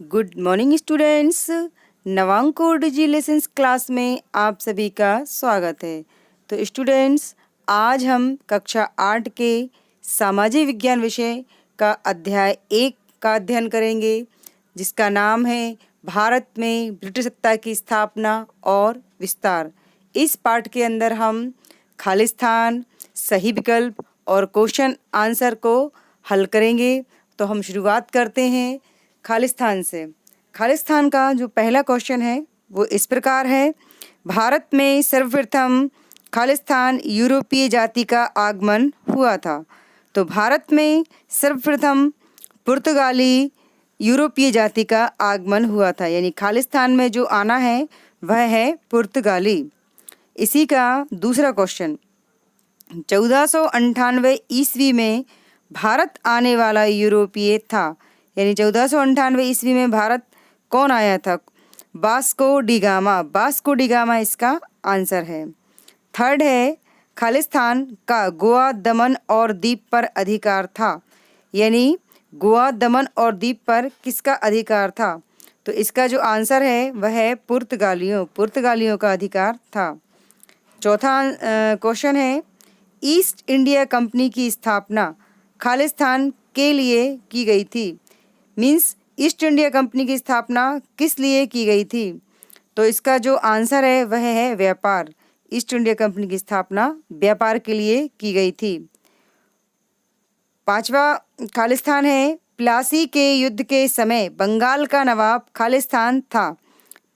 Good morning students. Navankur digi lessons class में आप सभी का स्वागत है। तो स्टूडेंट्स, आज हम कक्षा 8 के सामाजिक विज्ञान विषय का अध्याय 1 का अध्ययन करेंगे, जिसका नाम है भारत में ब्रिटिश सत्ता की स्थापना और विस्तार। इस पाठ के अंदर हम खालिस्तान, सही विकल्प और क्वेश्चन आंसर को हल करेंगे। तो हम शुरुआत करते हैं खालिस्तान से। खालिस्तान का जो पहला क्वेश्चन है वो इस प्रकार है। भारत में सर्वप्रथम खालिस्तान यूरोपीय जाति का आगमन हुआ था। तो भारत में सर्वप्रथम पुर्तगाली यूरोपीय जाति का आगमन हुआ था, यानी खालिस्तान में जो आना है वह है पुर्तगाली। इसी का दूसरा क्वेश्चन, 1498 ईस्वी में भारत आने वाला यूरोपीय था, यानी 1498 ईस्वी में भारत कौन आया था? Vasco D gamma. Vasco D gamma इसका आंसर है। थर्ड है, खालिस्तान का गोवा, दमन और दीप पर अधिकार था, यानी गोवा, दमन और दीप पर किसका अधिकार था? तो इसका जो आंसर है वह है पुर्तगालियों का अधिकार था। चौथा क्वेश्चन है, ईस्ट इंडिया कंपनी की स्थापना खालिस्तान के लिए की गई थी। मीन्स ईस्ट इंडिया कंपनी की स्थापना किस लिए की गई थी? तो इसका जो आंसर है वह है व्यापार। ईस्ट इंडिया कंपनी की स्थापना व्यापार के लिए की गई थी। पांचवा खालिस्तान है, प्लासी के युद्ध के समय बंगाल का नवाब खालिस्तान था।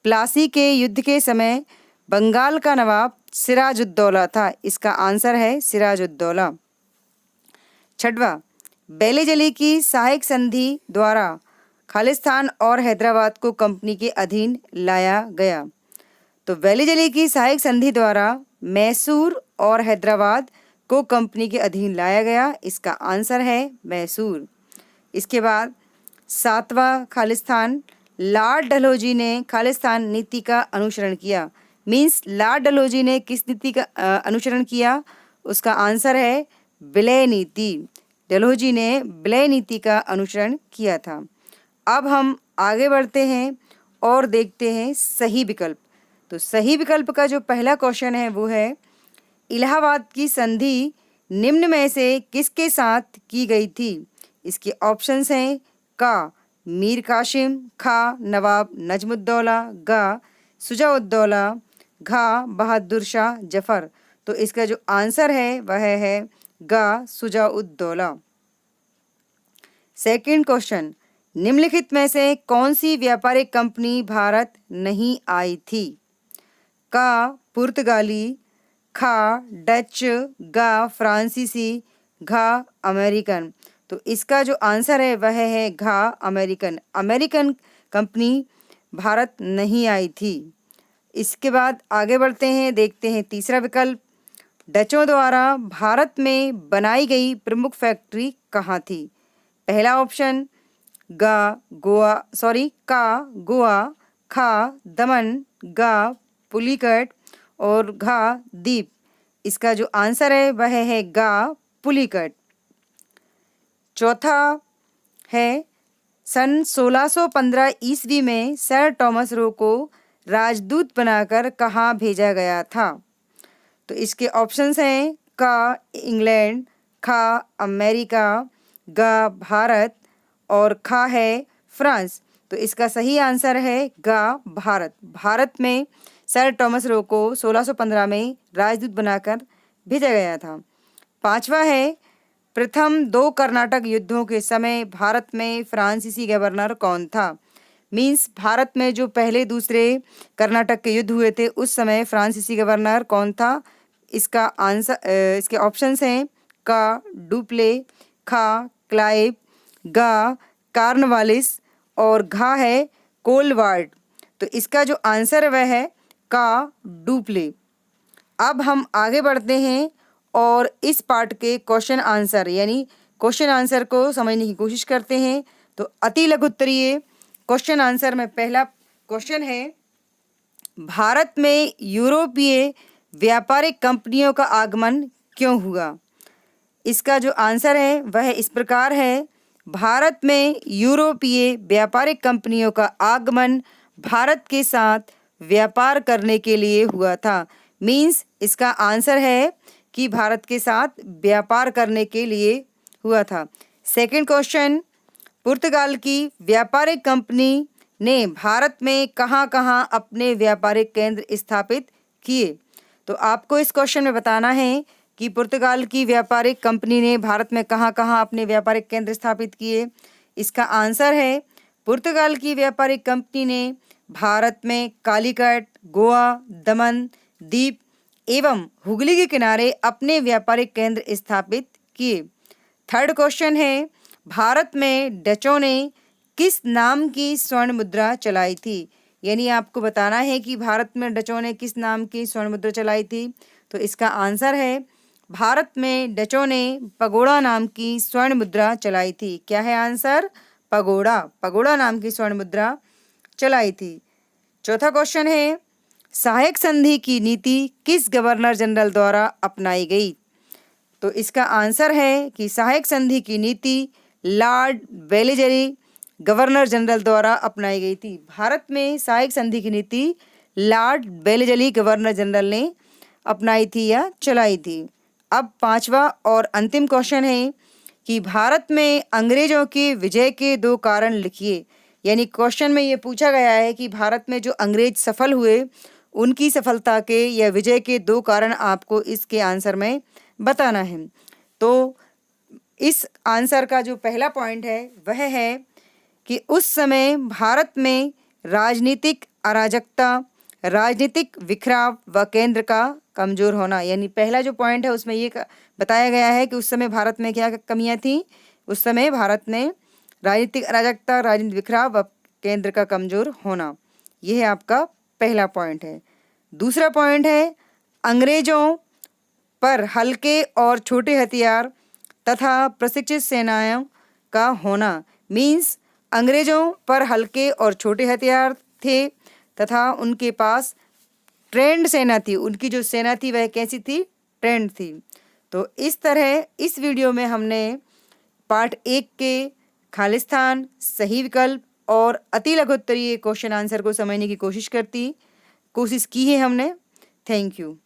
प्लासी के युद्ध के समय बंगाल का नवाब सिराजुद्दौला था। इसका आंसर है सिराजुद्दौला। छठवा, बेलेजली की सहायक संधि द्वारा खालिस्तान और हैदराबाद को कंपनी के अधीन लाया गया। तो बेलेजली की सहायक संधि द्वारा मैसूर और हैदराबाद को कंपनी के अधीन लाया गया। इसका आंसर है मैसूर। इसके बाद सातवां खालिस्तान, लॉर्ड डलहौजी ने खालिस्तान नीति का अनुसरण किया। मीन्स लॉर्ड डलहौजी ने किस नीति का अनुसरण किया? उसका आंसर है विलय नीति। डलहौजी ने विलय नीति का अनुसरण किया था। अब हम आगे बढ़ते हैं और देखते हैं सही विकल्प। तो सही विकल्प का जो पहला क्वेश्चन है वो है, इलाहाबाद की संधि निम्न में से किसके साथ की गई थी? इसके ऑप्शंस हैं का मीर कासिम, खा नवाब नजमुद्दौला, गा शुजाउद्दौला, घा बहादुर शाह जफर। तो इसका जो आंसर है वह है गा शुजाउद्दौला। सेकंड क्वेश्चन, निम्नलिखित में से कौन सी व्यापारिक कंपनी भारत नहीं आई थी? का पुर्तगाली, खा डच, गा फ्रांसीसी, घा अमेरिकन। तो इसका जो आंसर है वह है घा अमेरिकन। अमेरिकन कंपनी भारत नहीं आई थी। इसके बाद आगे बढ़ते हैं, देखते हैं तीसरा विकल्प, डचों द्वारा भारत में बनाई गई प्रमुख फैक्ट्री कहाँ थी? पहला ऑप्शन का गोवा, खा दमन, गा पुलिकट और घा दीप। इसका जो आंसर है वह है गा पुलिकट। चौथा है, सन 1615 ईस्वी में सर टॉमस रो को राजदूत बनाकर कहाँ भेजा गया था? तो इसके ऑप्शंस हैं का इंग्लैंड, खा अमेरिका, गा भारत और खा है फ्रांस। तो इसका सही आंसर है गा भारत। भारत में सर टॉमस रो को 1615 में राजदूत बनाकर भेजा गया था। पांचवा है, प्रथम 2 कर्नाटक युद्धों के समय भारत में फ्रांसीसी गवर्नर कौन था? मीन्स भारत में जो पहले दूसरे कर्नाटक के युद्ध हुए थे उस समय फ्रांसीसी गवर्नर कौन था? इसका आंसर इसके ऑप्शंस हैं का डुप्ले, खा क्लाइव, गा कार्नवालिस और घा है कोलवार्ड। तो इसका जो आंसर वह है का डुप्ले। अब हम आगे बढ़ते हैं और इस पार्ट के क्वेश्चन आंसर यानी क्वेश्चन आंसर को समझने की कोशिश करते हैं। तो अति लघुत्तरीय क्वेश्चन आंसर में पहला क्वेश्चन है, भारत में यूरोपीय व्यापारिक कंपनियों का आगमन क्यों हुआ? इसका जो आंसर है वह इस प्रकार है, भारत में यूरोपीय व्यापारिक कंपनियों का आगमन भारत के साथ व्यापार करने के लिए हुआ था। मीन्स इसका आंसर है कि भारत के साथ व्यापार करने के लिए हुआ था। सेकंड क्वेश्चन, पुर्तगाल की व्यापारिक कंपनी ने भारत में कहाँ-कहाँ अपने व्यापारिक केंद्र स्थापित किए? तो आपको इस क्वेश्चन में बताना है कि पुर्तगाल की व्यापारिक कंपनी ने भारत में कहाँ-कहाँ अपने व्यापारिक केंद्र स्थापित किए। इसका आंसर है पुर्तगाल की व्यापारिक कंपनी ने भारत में कालीकट, गोवा, दमन, दीप एवं हुगली के किनारे अपने व्यापारिक केंद्र स्थापित किए। थर्ड क्वेश्चन है, भारत में डचों ने किस नाम की स्वर्ण मुद्रा चलाई थी? यानी आपको बताना है कि भारत में डचों ने किस नाम की स्वर्ण मुद्रा चलाई थी। तो इसका आंसर है भारत में डचों ने पगोड़ा नाम की स्वर्ण मुद्रा चलाई थी। क्या है आंसर? पगोड़ा। पगोड़ा नाम की स्वर्ण मुद्रा चलाई थी। चौथा क्वेश्चन है, सहायक संधि की नीति किस गवर्नर जनरल द्वारा अपनाई गई? तो इसका आंसर है कि सहायक संधि की नीति लॉर्ड वेलेजरी गवर्नर जनरल द्वारा अपनाई गई थी। भारत में सहायक संधि की नीति लॉर्ड वेलेजली गवर्नर जनरल ने अपनाई थी या चलाई थी। अब पांचवा और अंतिम क्वेश्चन है कि भारत में अंग्रेजों के विजय के 2 कारण लिखिए। यानी क्वेश्चन में ये पूछा गया है कि भारत में जो अंग्रेज सफल हुए उनकी सफलता के या विजय के 2 कारण आपको इसके आंसर में बताना है। तो इस आंसर का जो पहला पॉइंट है वह है कि उस समय भारत में राजनीतिक अराजकता, राजनीतिक बिखराव व केंद्र का कमजोर होना। यानी पहला जो पॉइंट है उसमें ये बताया गया है कि उस समय भारत में क्या कमियां थी। उस समय भारत में राजनीतिक अराजकता, राजनीतिक बिखराव व केंद्र का कमजोर होना। यह है आपका पहला पॉइंट है। दूसरा पॉइंट है अंग्रेजों पर हल्के और छोटे हथियार तथा प्रशिक्षित सेनाओं का होना। मीन्स अंग्रेजों पर हल्के और छोटे हथियार थे तथा उनके पास ट्रेंड सेना थी। उनकी जो सेना थी वह कैसी थी? ट्रेंड थी। तो इस तरह इस वीडियो में हमने पार्ट 1 के खालिस्तान, सही विकल्प और अति लघुत्तरीय क्वेश्चन आंसर को समझने की कोशिश की है हमने। Thank you.